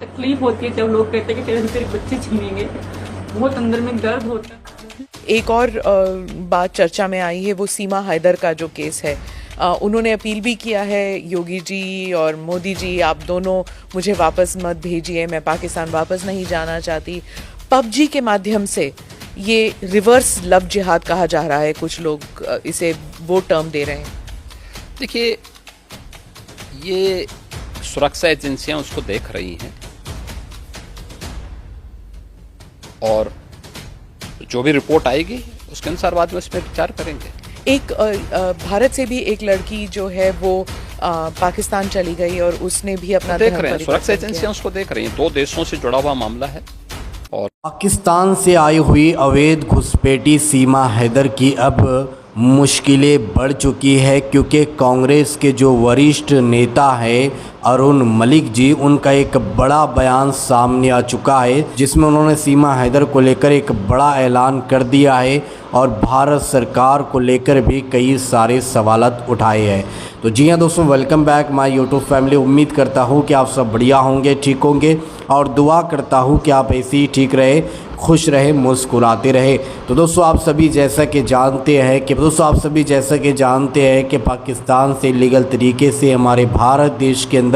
तकलीफ होती है जब लोग कहते हैं कि तेरे बच्चे छीनेंगे, बहुत अंदर में दर्द होता है। एक और बात चर्चा में आई है वो सीमा हैदर का जो केस है। उन्होंने अपील भी किया है, योगी जी और मोदी जी आप दोनों मुझे वापस मत भेजिए, मैं पाकिस्तान वापस नहीं जाना चाहती। पबजी के माध्यम से ये रिवर्स लव जिहाद कहा जा रहा है, कुछ लोग इसे वो टर्म दे रहे हैं। देखिए, ये सुरक्षा एजेंसियां उसको देख रही हैं और जो भी रिपोर्ट आएगी उसके अनुसार बाद में इस पर विचार करेंगे। एक भारत से भी एक लड़की जो है वो पाकिस्तान चली गई और उसने भी अपना देख रहे हैं, सुरक्षा एजेंसियां उसको देख रही हैं। 2 देशों से जुड़ा हुआ मामला है। और पाकिस्तान से आई हुई अवैध घुसपैठी सीमा हैदर की अब मुश्किलें बढ़ चुकी है, क्योंकि कांग्रेस के जो वरिष्ठ नेता है अरुण मलिक जी, उनका एक बड़ा बयान सामने आ चुका है जिसमें उन्होंने सीमा हैदर को लेकर एक बड़ा ऐलान कर दिया है और भारत सरकार को लेकर भी कई सारे सवालात उठाए हैं। तो जी हाँ दोस्तों, welcome back my YouTube family. उम्मीद करता हूँ कि आप सब बढ़िया होंगे, ठीक होंगे और दुआ करता हूँ कि आप ऐसे ही ठीक रहे, खुश रहे, मुस्कुराते रहे। तो दोस्तों आप सभी जैसा कि जानते हैं कि पाकिस्तान से लीगल तरीके से हमारे भारत देश के अंदर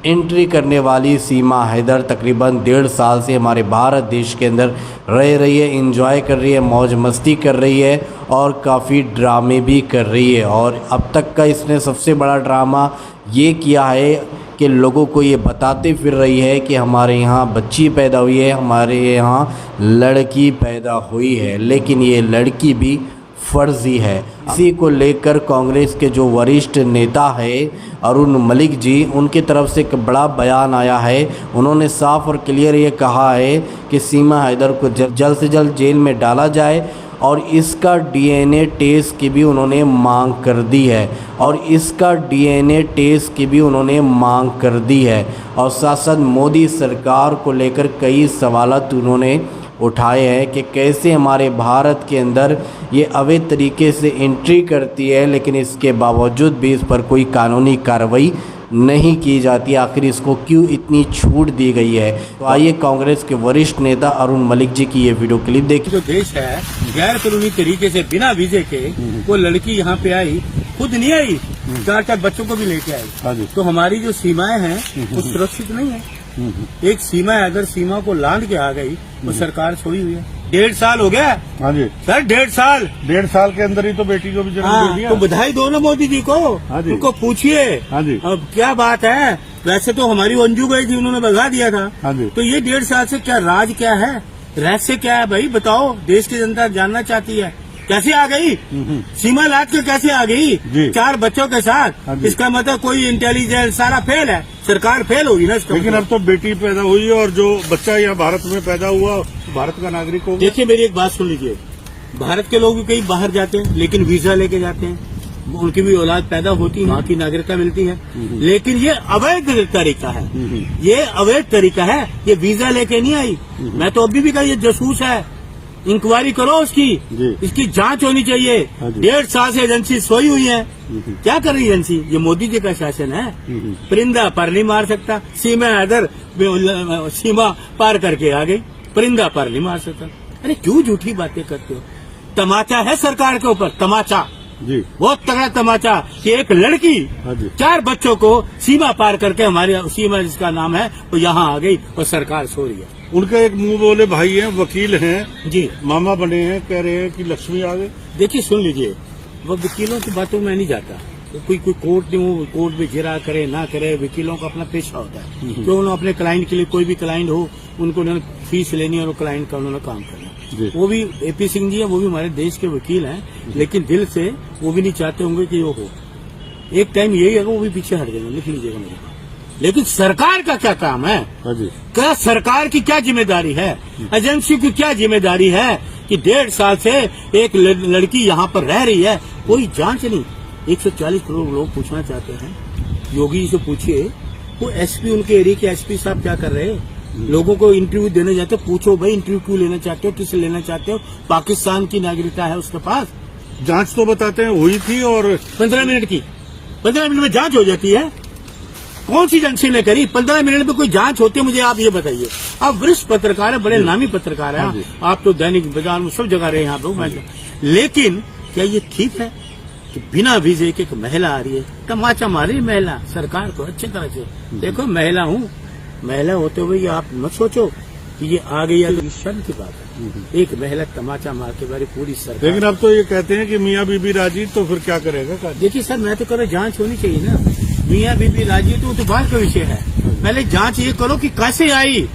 एंट्री करने वाली सीमा हैदर तकरीबन 1.5 साल से हमारे भारत देश के अंदर रह रही है, एंजॉय कर रही है, मौज मस्ती कर रही है और काफ़ी ड्रामे भी कर रही है। और अब तक का इसने सबसे बड़ा ड्रामा ये किया है कि लोगों को ये बताते फिर रही है कि हमारे यहाँ बच्ची पैदा हुई है, हमारे यहाँ लड़की पैदा हुई है, लेकिन ये लड़की भी फर्जी है। इसी को लेकर कांग्रेस के जो वरिष्ठ नेता है अरुण मलिक जी, उनकी तरफ से एक बड़ा बयान आया है। उन्होंने साफ और क्लियर ये कहा है कि सीमा हैदर को जल्द से जल्द जेल में डाला जाए और इसका डीएनए टेस्ट की भी उन्होंने मांग कर दी है और साथ साथ मोदी सरकार को लेकर कई सवालात उन्होंने उठाए हैं कि कैसे हमारे भारत के अंदर ये अवैध तरीके से एंट्री करती है, लेकिन इसके बावजूद भी इस पर कोई कानूनी कार्रवाई नहीं की जाती। आखिर इसको क्यों इतनी छूट दी गई है? तो आइए कांग्रेस के वरिष्ठ नेता अरुण मलिक जी की ये वीडियो क्लिप देखिए। जो देश है गैर कानूनी तरीके से बिना वीजे के वो लड़की यहाँ पे आई, खुद नहीं आई, 4 बच्चों को भी लेके आई। तो हमारी जो सीमाएं हैं वो सुरक्षित नहीं है। एक सीमा है, अगर सीमा को लांघ के आ गई तो सरकार छोड़ी हुई है। 1.5 साल हो गया। हाँ जी सर, 1.5 साल के अंदर ही तो बेटी को भी जन्म दे दिया। तो बधाई दो ना मोदी जी को, उनको पूछिए अब क्या बात है। वैसे तो हमारी अंजू गई थी, उन्होंने भगा दिया था। तो ये 1.5 साल से क्या राज क्या है, रहस्य क्या है भाई, बताओ। देश की जनता जानना चाहती है कैसे आ गई सीमा लाद के, कैसे आ गई 4 बच्चों के साथ। इसका मतलब कोई इंटेलिजेंस सारा फेल है, सरकार फेल होगी ना इसका। लेकिन अब तो बेटी पैदा हुई और जो बच्चा यहाँ भारत में पैदा हुआ भारत का नागरिक हो। देखिए मेरी एक बात सुन लीजिए, भारत के लोग भी कहीं बाहर जाते हैं लेकिन वीजा लेके जाते हैं, उनकी भी औलाद पैदा होती है, वहाँ की नागरिकता मिलती है। लेकिन ये अवैध तरीका है, ये अवैध तरीका है, ये वीजा लेके नहीं आई। मैं तो अभी भी कहा ये जासूस है, इंक्वायरी करो उसकी, इसकी जांच होनी चाहिए। 1.5 साल से एजेंसी सोई हुई है, क्या कर रही है एजेंसी? ये मोदी जी का शासन है, परिंदा पर नहीं मार सकता। सीमा हैदर सीमा पार करके आ गई, परिंदा पर नहीं मार सकता। अरे क्यों झूठी बातें करते हो? तमाचा है सरकार के ऊपर, तमाचा बहुत तगड़ा तमाचा कि एक लड़की 4 बच्चों को सीमा पार करके हमारे सीमा जिसका नाम है वो यहाँ आ गई और सरकार सो रही है। उनके एक मुंह बोले भाई हैं, वकील हैं जी, मामा बने हैं, कह रहे हैं कि लक्ष्मी आ गई। देखिए सुन लीजिए, वो वकीलों की बातों में नहीं जाता। कोई कोर्ट में जिरा करे ना करे, वकीलों का अपना पेशा होता है। तो उन्होंने अपने क्लाइंट के लिए, कोई भी क्लाइंट हो उनको उन्होंने फीस लेनी है और क्लाइंट का उन्होंने काम करना। वो भी AP सिंह जी है, वो भी हमारे देश के वकील हैं, लेकिन दिल से वो भी नहीं चाहते होंगे कि वो हो। एक टाइम यही है वो भी पीछे हट जाएंगे, लिख लीजिएगा मेरे को। लेकिन सरकार का क्या काम है? क्या सरकार की क्या जिम्मेदारी है, एजेंसी की क्या जिम्मेदारी है कि 1.5 साल से एक लड़की यहाँ पर रह रही है, कोई जांच नहीं। 140 करोड़ लोग पूछना चाहते हैं, योगी जी से पूछिए, वो SP उनके एरिया के SP साहब क्या कर रहे हैं? लोगों को इंटरव्यू देने जाते, पूछो भाई इंटरव्यू क्यों लेना चाहते हो, किससे लेना चाहते हो? पाकिस्तान की नागरिकता है उसके पास। जांच तो बताते हैं हुई थी और 15 मिनट की, 15 मिनट में जांच हो जाती है। कौन सी एजेंसी ने करी? 15 मिनट में कोई जांच होती है? मुझे आप ये बताइए। आप वरिष्ठ पत्रकार है, बड़े नामी पत्रकार है, आप तो दैनिक बाजार में सब जगह रहे यहाँ पे, लेकिन क्या ये ठीक है कि बिना वीजे के एक महिला आ रही है, तमाचा मारी महिला? सरकार को अच्छी तरह से देखो, महिला हूँ, महिला होते हुए ये आप मत सोचो कि ये आ गई है, शर्म की बात है। एक महिला तमाचा मार के बारे पूरी सरकार। लेकिन अब तो ये कहते हैं कि मियाँ बीबी राजी, तो फिर क्या करेगा? देखिए सर, मैं तो कह रहा जांच होनी चाहिए ना। मियाँ बीबी राजी तो बात का विषय है, पहले जांच ये करो कि कैसे आई।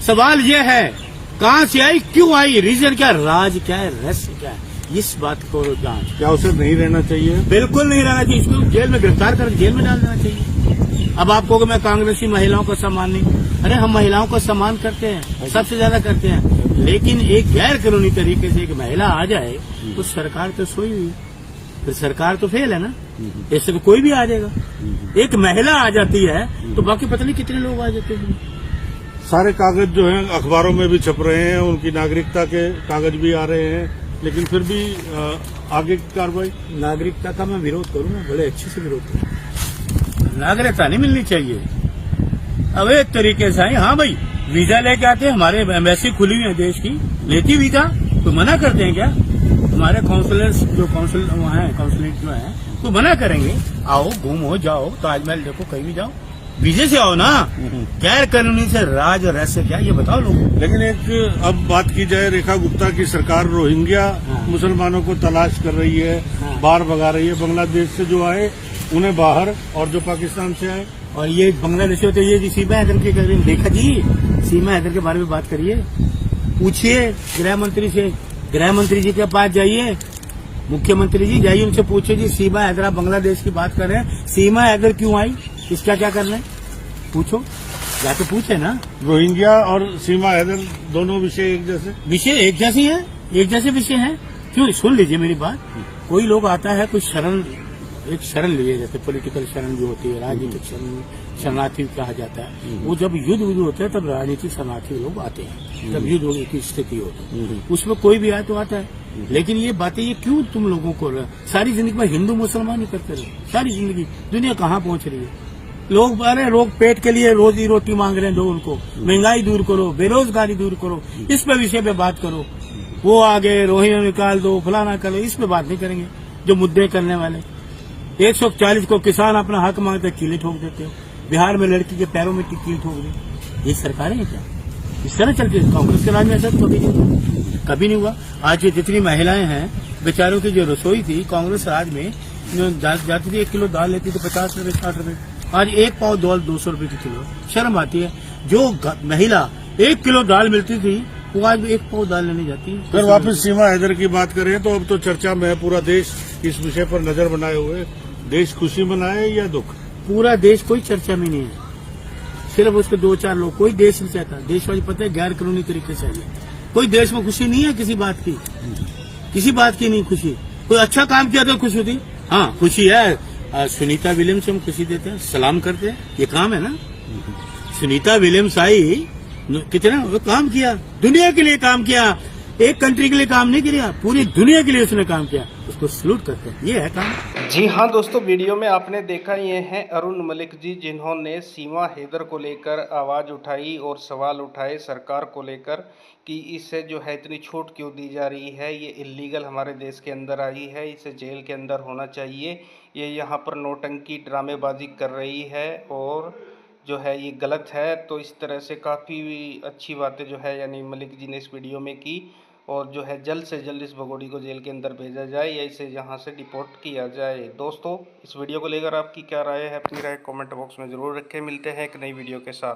सवाल ये है कहाँ से आई, क्यों आई, रीजन क्या, राज क्या है, रहस्य क्या है, इस बात को जांच। क्या उसे नहीं रहना चाहिए? बिल्कुल नहीं रहना चाहिए, इसको जेल में गिरफ्तार कर जेल में डाल देना चाहिए। अब आप कहोगे मैं कांग्रेसी महिलाओं का सम्मान नहीं, अरे हम महिलाओं का सम्मान करते हैं, सबसे ज्यादा करते हैं, लेकिन एक गैर कानूनी तरीके से एक महिला आ जाए तो सरकार तो सोई हुई, फिर सरकार तो फेल है ना। ऐसे तो कोई भी आ जाएगा, एक महिला आ जाती है तो बाकी पता नहीं कितने लोग आ जाते हैं। सारे कागज जो हैं अखबारों में भी छप रहे हैं, उनकी नागरिकता के कागज भी आ रहे हैं, लेकिन फिर भी आगे की कार्रवाई। नागरिकता का मैं विरोध करूँ ना, बड़े अच्छे से विरोध करूँ। नागरिकता नहीं मिलनी चाहिए, अब एक तरीके से हाँ भाई वीजा लेके आते हैं, हमारे एम्बेसी खुली हुई है देश की, लेती वीजा तो मना करते हैं क्या? हमारे काउंसलर्स जो काउंसिल वहाँ है, काउंसलेट जो है तो मना करेंगे, आओ घूमो जाओ, ताजमहल देखो, कहीं भी जाओ, वीजे से आओ ना। गैर कानूनी से राज और रहस्य क्या, ये बताओ लोगों। लेकिन एक अब बात की जाए, रेखा गुप्ता की सरकार रोहिंग्या मुसलमानों को तलाश कर रही है, बाहर भगा रही है, बांग्लादेश से जो आए उन्हें बाहर, और जो पाकिस्तान से आए। और ये बांग्लादेशी होते, ये जी सीमा हैदर के देखा जी, सीमा हैदर के बारे में बात करिए, पूछिए गृह मंत्री से, गृह मंत्री जी के पास जाइए, मुख्यमंत्री जी जाइए, उनसे पूछिए जी सीमा हैदर, आप बांग्लादेश की बात कर रहे हैं, सीमा हैदर क्यों आई, इसका क्या करना है, पूछो, जाके पूछे ना। रोहिंग्या और सीमा हैदर दोनों विषय एक जैसे? विषय एक जैसे हैं, एक जैसे विषय हैं, क्यों? सुन लीजिए मेरी बात, कोई लोग आता है, कोई शरण, एक शरण लिए, जैसे पॉलिटिकल शरण जो होती है, राजनीतिक शरणार्थी कहा जाता है, वो जब युद्ध होता है तब राजनीतिक शरणार्थी लोग आते हैं, तब युद्ध की स्थिति होती है, उसमें कोई भी आए तो आता है। लेकिन ये बातें ये क्यों तुम लोगों को, सारी जिंदगी में हिंदू मुसलमान ही करते रहे, सारी जिंदगी दुनिया कहाँ पहुंच रही है? लोग अरे लोग पेट के लिए रोजी रोटी मांग रहे हैं, दो उनको, महंगाई दूर करो, बेरोजगारी दूर करो, इस पे विषय पे बात करो। वो आगे रोहिंग्या निकाल दो, फलाना करो, इस पे बात नहीं करेंगे जो मुद्दे करने वाले। 140 को किसान अपना हक मांगते कीले ठोक देते हो, बिहार में लड़की के पैरों में कील ठोक दी, ये सरकारें हैं क्या? इस तरह चलती है कांग्रेस के राज में, ऐसा तो कभी नहीं हुआ। आज ये जितनी महिलाएं हैं बेचारों की जो रसोई थी कांग्रेस राज में, जाती थी 1 किलो दाल लेती थी 50 रुपए 60 रुपए, आज 1 पाव दाल 200 रुपए की किलो। शर्म आती है, जो महिला 1 किलो दाल मिलती थी वो आज 1 पाव दाल लेने जाती है। फिर वापस सीमा हैदर की बात करें तो अब तो चर्चा में है, पूरा देश इस विषय पर नजर बनाए हुए, देश खुशी मनाए या दुख? पूरा देश कोई चर्चा में नहीं है, सिर्फ उसके 2-4 लोग, कोई देश नहीं चाहता। देशवासी पता है गैर कानूनी तरीके से आइए, कोई देश में खुशी नहीं है किसी बात की, किसी बात की नहीं खुशी। कोई अच्छा काम किया तो खुशी होती, हाँ खुशी है। सुनीता विलियम्स से हम खुशी देते हैं, सलाम करते हैं, ये काम है ना। सुनीता विलियम्स आई, कितना काम किया, दुनिया के लिए काम किया, एक कंट्री के लिए काम नहीं किया, पूरी दुनिया के लिए उसने काम किया, उसको सलूट करते हैं, ये है काम। जी हाँ दोस्तों, वीडियो में आपने देखा ये हैं अरुण मलिक जी, जिन्होंने सीमा हैदर को लेकर आवाज़ उठाई और सवाल उठाए सरकार को लेकर कि इसे जो है इतनी छूट क्यों दी जा रही है, ये इलीगल हमारे देश के अंदर आई है, इसे जेल के अंदर होना चाहिए, ये यहाँ पर नौटंकी ड्रामेबाजी कर रही है और जो है ये गलत है। तो इस तरह से काफ़ी अच्छी बातें जो है यानी मलिक जी ने इस वीडियो में की, और जो है जल्द से जल्द इस भगोड़ी को जेल के अंदर भेजा जाए या इसे यहाँ से डिपोर्ट किया जाए। दोस्तों, इस वीडियो को लेकर आपकी क्या राय है, अपनी राय कमेंट बॉक्स में ज़रूर रखें। मिलते हैं एक नई वीडियो के साथ।